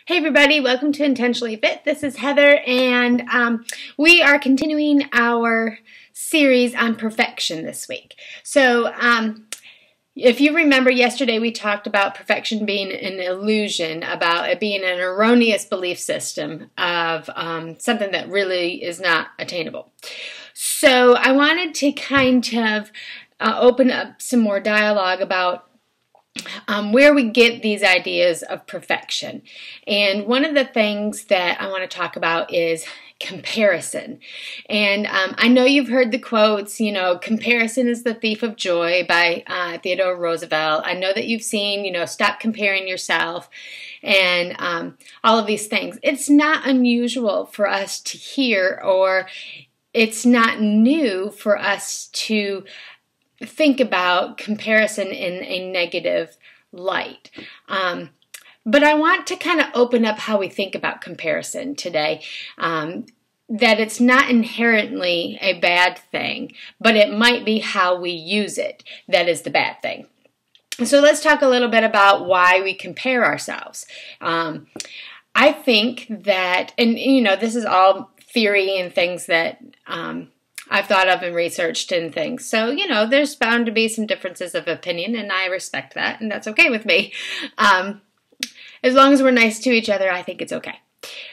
Hey everybody, welcome to Intentionally Fit. This is Heather, and we are continuing our series on perfection this week. So if you remember, yesterday we talked about perfection being an illusion, about it being an erroneous belief system of something that really is not attainable. So I wanted to kind of open up some more dialogue about where we get these ideas of perfection. And one of the things that I want to talk about is comparison. And I know you've heard the quotes, comparison is the thief of joy by Theodore Roosevelt. I know that you've seen, stop comparing yourself and all of these things. It's not unusual for us to hear, or it's not new for us to think about comparison in a negative light. But I want to kind of open up how we think about comparison today. That it's not inherently a bad thing, but it might be how we use it that is the bad thing. So let's talk a little bit about why we compare ourselves. I think that, and this is all theory and things that I've thought of and researched and things. So, there's bound to be some differences of opinion, and I respect that, and that's okay with me. As long as we're nice to each other, I think it's okay.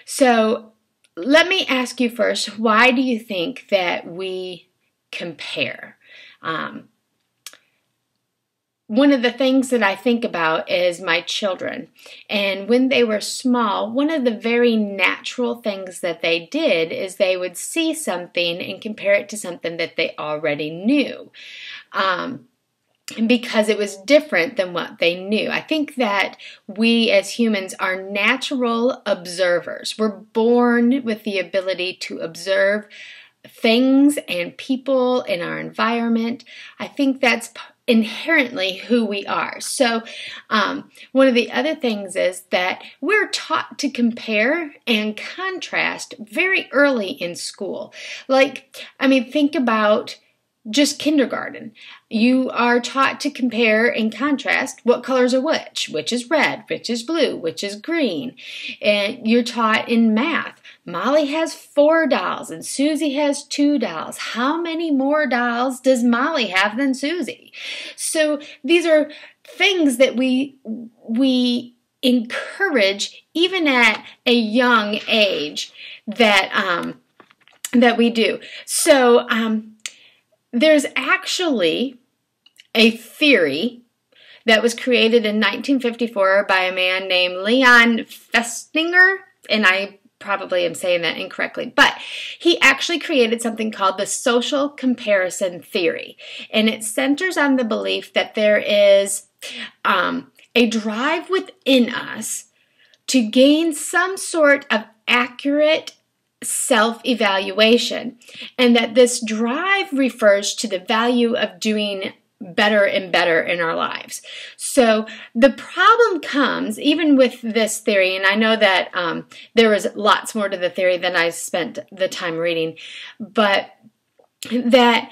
So, let me ask you first, why do you think that we compare? One of the things that I think about is my children. And when they were small, one of the very natural things that they did is they would see something and compare it to something that they already knew. Because it was different than what they knew. I think that we as humans are natural observers. We're born with the ability to observe things and people in our environment. I think that's inherently who we are. So one of the other things is that we're taught to compare and contrast very early in school. Think about just kindergarten. You are taught to compare and contrast what colors are which is red, which is blue, which is green. And you're taught in math, Molly has 4 dolls and Susie has 2 dolls. How many more dolls does Molly have than Susie? So these are things that we encourage even at a young age that we do. So there's actually a theory that was created in 1954 by a man named Leon Festinger, and I probably am saying that incorrectly, but he actually created something called the social comparison theory, and it centers on the belief that there is a drive within us to gain some sort of accurate self-evaluation, and that this drive refers to the value of doing better and better in our lives. So the problem comes even with this theory, and I know that there was lots more to the theory than I spent the time reading, but that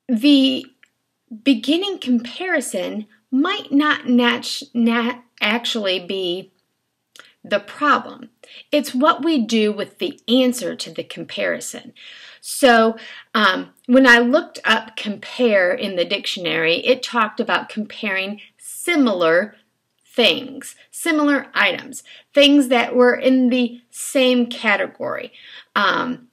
the beginning comparison might not actually be the problem. It's what we do with the answer to the comparison. So when I looked up compare in the dictionary, it talked about comparing similar things, similar items, things that were in the same category. And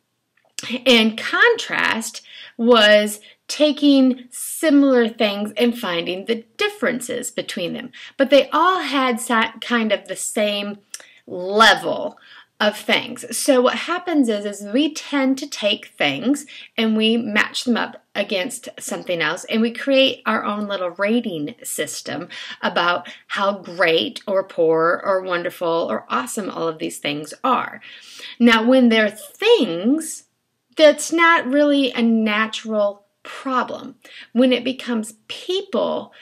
contrast was taking similar things and finding the differences between them. But they all had kind of the same level of things. So what happens is we tend to take things and we match them up against something else, and we create our own little rating system about how great or poor or wonderful or awesome all of these things are. Now, when they're things, that's not really a natural problem. When it becomes people,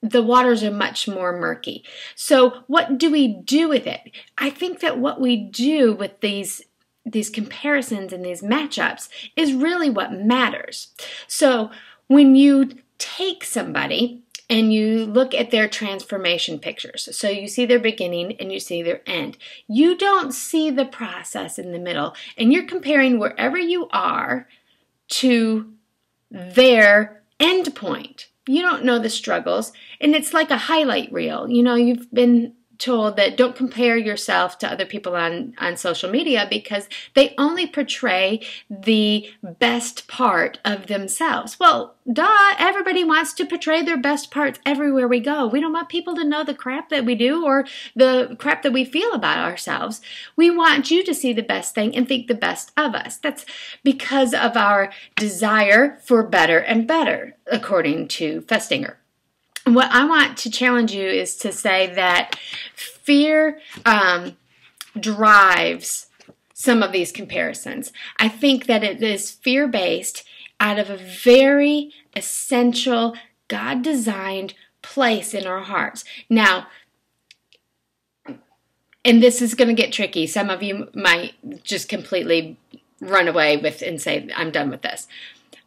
the waters are much more murky. So what do we do with it? I think that what we do with these comparisons and these matchups is really what matters. So when you take somebody and you look at their transformation pictures. So you see their beginning and you see their end. You don't see the process in the middle, and you're comparing wherever you are to their end point. You don't know the struggles, and it's like a highlight reel. You know, you've been told that don't compare yourself to other people on social media because they only portray the best part of themselves. Well, duh, everybody wants to portray their best parts everywhere we go. We don't want people to know the crap that we do or the crap that we feel about ourselves. We want you to see the best thing and think the best of us. That's because of our desire for better and better, according to Festinger. What I want to challenge you is to say that fear drives some of these comparisons. I think that it is fear-based out of a very essential, God-designed place in our hearts. Now, and this is going to get tricky. Some of you might just completely run away with and say, I'm done with this.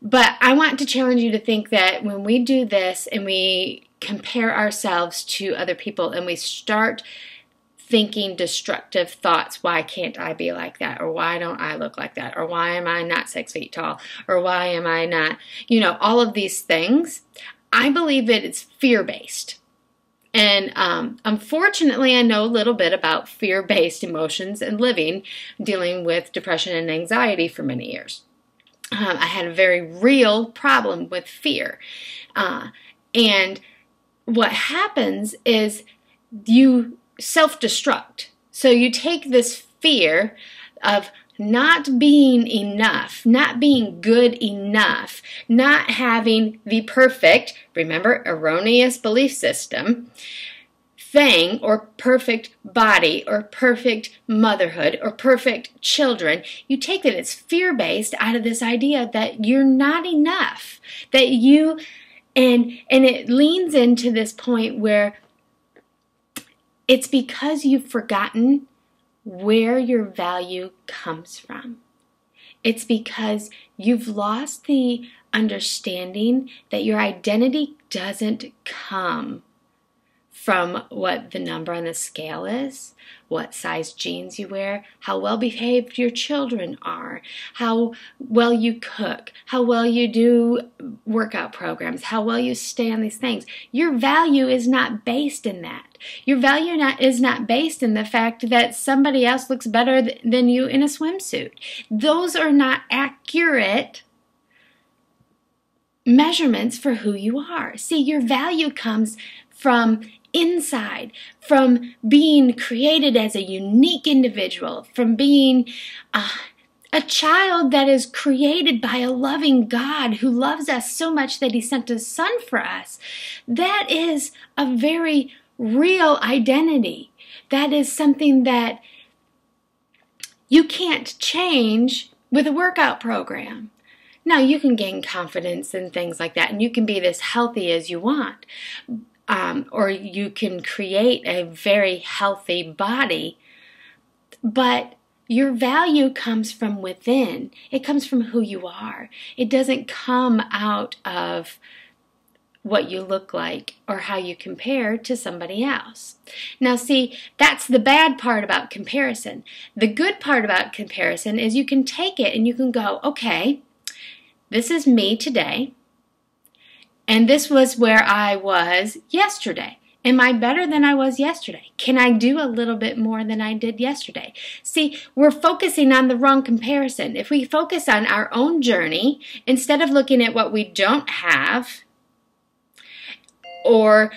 But I want to challenge you to think that when we do this and we compare ourselves to other people and we start thinking destructive thoughts, why can't I be like that? Or why don't I look like that? Or why am I not 6 feet tall? Or why am I not, all of these things. I believe that it's fear-based. And unfortunately, I know a little bit about fear-based emotions and living, dealing with depression and anxiety for many years. I had a very real problem with fear. And what happens is you self-destruct. So you take this fear of not being enough, not being good enough, not having the perfect, remember, erroneous belief system, thing, or perfect body, or perfect motherhood, or perfect children. You take that it's fear-based out of this idea that you're not enough, that you, and it leans into this point where it's because you've forgotten where your value comes from. It's because you've lost the understanding that your identity doesn't come from what the number on the scale is, what size jeans you wear, how well behaved your children are, how well you cook, how well you do workout programs, how well you stay on these things. Your value is not based in that. Your value is not based in the fact that somebody else looks better than you in a swimsuit. Those are not accurate measurements for who you are. See, your value comes from inside, from being created as a unique individual, from being a child that is created by a loving God who loves us so much that He sent His Son for us. That is a very real identity. That is something that you can't change with a workout program. Now, you can gain confidence and things like that, and you can be as healthy as you want. Or you can create a very healthy body, but your value comes from within. It comes from who you are. It doesn't come out of what you look like or how you compare to somebody else. Now see, that's the bad part about comparison. The good part about comparison is you can take it and you can go, okay, this is me today. And this was where I was yesterday. Am I better than I was yesterday? Can I do a little bit more than I did yesterday? See, we're focusing on the wrong comparison. If we focus on our own journey, instead of looking at what we don't have, or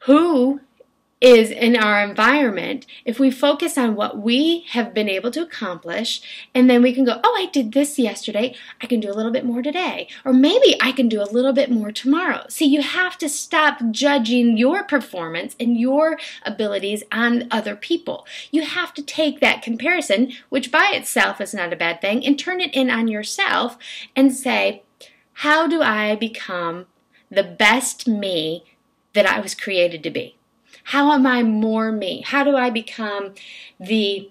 who is in our environment, if we focus on what we have been able to accomplish, and then we can go, oh, I did this yesterday, I can do a little bit more today, or maybe I can do a little bit more tomorrow. See, you have to stop judging your performance and your abilities on other people. You have to take that comparison, which by itself is not a bad thing, and turn it in on yourself and say, how do I become the best me that I was created to be? How am I more me? How do I become the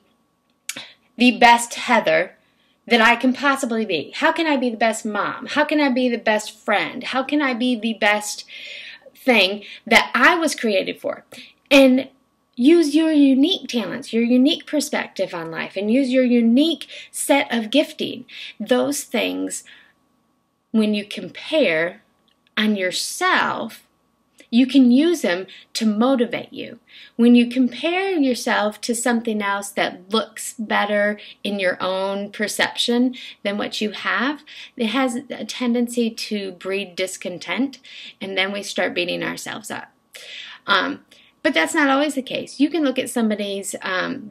best Heather that I can possibly be? How can I be the best mom? How can I be the best friend? How can I be the best thing that I was created for. And use your unique talents, your unique perspective on life, and use your unique set of gifting. Those things, when you compare on yourself, you can use them to motivate you. When you compare yourself to something else that looks better in your own perception than what you have, it has a tendency to breed discontent, and then we start beating ourselves up. But that's not always the case. You can look at somebody's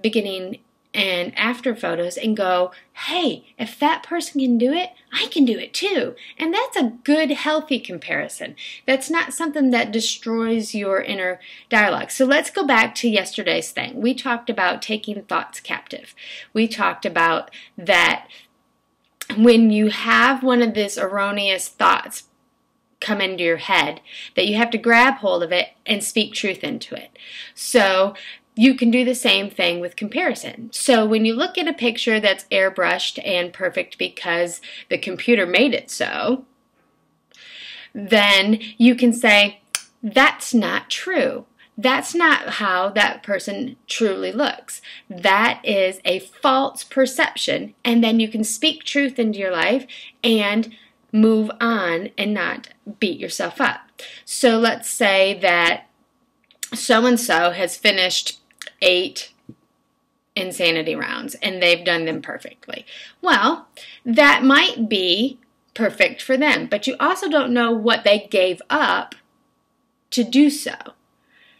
beginning and after photos and go, hey, if that person can do it, I can do it too. And that's a good, healthy comparison. That's not something that destroys your inner dialogue. So let's go back to yesterday's thing. We talked about taking thoughts captive. We talked about that when you have one of these erroneous thoughts come into your head, that you have to grab hold of it and speak truth into it. So you can do the same thing with comparison. So when you look at a picture that's airbrushed and perfect because the computer made it so, then you can say, that's not true. That's not how that person truly looks. That is a false perception. And then you can speak truth into your life and move on and not beat yourself up. So let's say that so-and-so has finished 8 insanity rounds and they've done them perfectly. Well, that might be perfect for them, but you also don't know what they gave up to do so.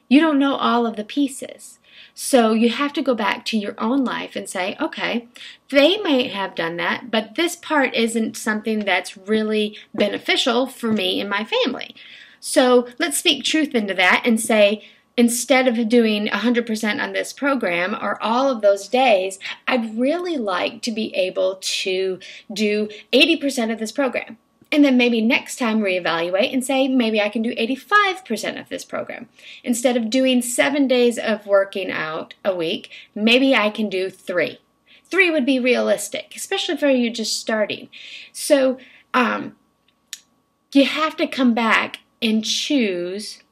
You don't know all of the pieces. So you have to go back to your own life and say, okay, they may have done that, but this part isn't something that's really beneficial for me and my family. So let's speak truth into that and say, instead of doing 100% on this program or all of those days, I'd really like to be able to do 80% of this program. And then maybe next time reevaluate and say, maybe I can do 85% of this program. Instead of doing 7 days of working out a week, maybe I can do 3. 3 would be realistic, especially for you just starting. So you have to come back and choose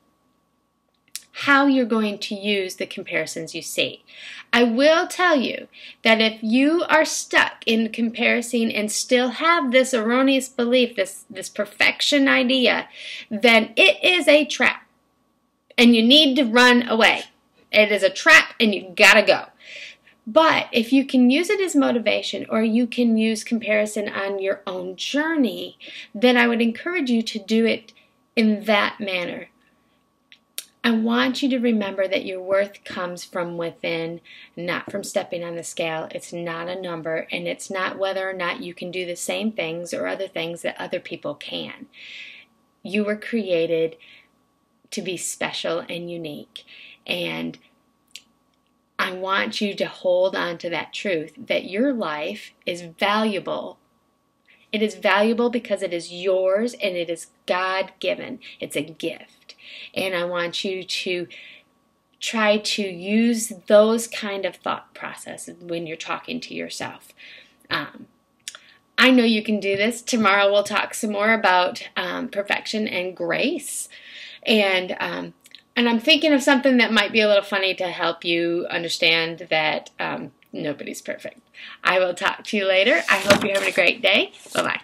how you're going to use the comparisons you see. I will tell you that if you are stuck in comparison and still have this erroneous belief, this perfection idea, then it is a trap and you need to run away. It is a trap and you gotta go. But if you can use it as motivation or you can use comparison on your own journey, then I would encourage you to do it in that manner. I want you to remember that your worth comes from within, not from stepping on the scale. It's not a number, and it's not whether or not you can do the same things or other things that other people can. You were created to be special and unique, and I want you to hold on to that truth that your life is valuable. It is valuable because it is yours and it is God-given. It's a gift. And I want you to try to use those kind of thought processes when you're talking to yourself. I know you can do this. Tomorrow we'll talk some more about perfection and grace. And I'm thinking of something that might be a little funny to help you understand that nobody's perfect. I will talk to you later. I hope you're having a great day. Bye-bye.